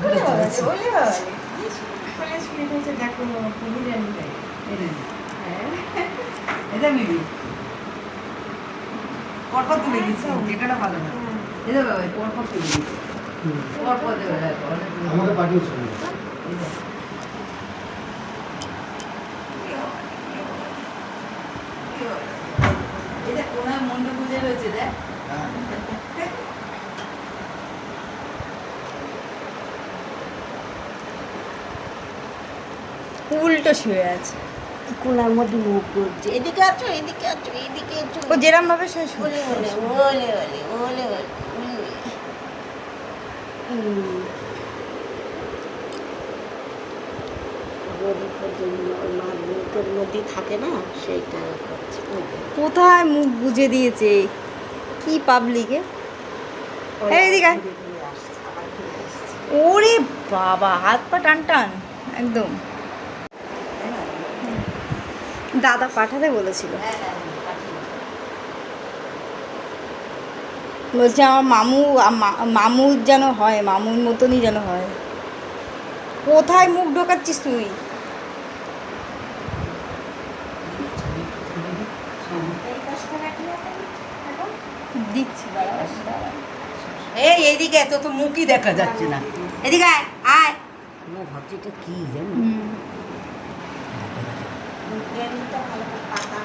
ঘুরে চলেছে। বলে বাবা কলেজ স্পিড হয়েছে দেখো বিরিয়ানি তাই এটা মিলি পরপর তুলে দিচ্ছি যেটা ভালো না এটা বাবা পরপর তুলে দিচ্ছি পরপর দেবে আমাকে পাঠিয়েছিল এটা কোনায় মন্ডপ পুজো রয়েছে দেখ উল্টো শুয়ে আছে কোনার মধ্যে মুখ করছে, এদিকে আছো এদিকে আছো এদিকে আছো, ও যেরম ভাবে সে ওলে ওলে ওলে ওলে ওলে ওলে ওলে মুখের মধ্যে থাকে না সেইটা করছে। কোথায় মুখ বুজে দিয়েছে কি পাবলিকে এদিকে আয়। ওরে বাবা হাত পা টান টান একদম দাদা পাঠাতে বলেছিল বলছে আমার মামু যেন হয় মামুর মতনই যেন হয় কোথায় মুখ ঢোকাচ্ছিস তুই দিচ্ছি এই এইদিকে তো তো মুখই দেখা যাচ্ছে না এদিকে আয় আয় ও ভাবছি এটা কি জানো, ভালো পাতা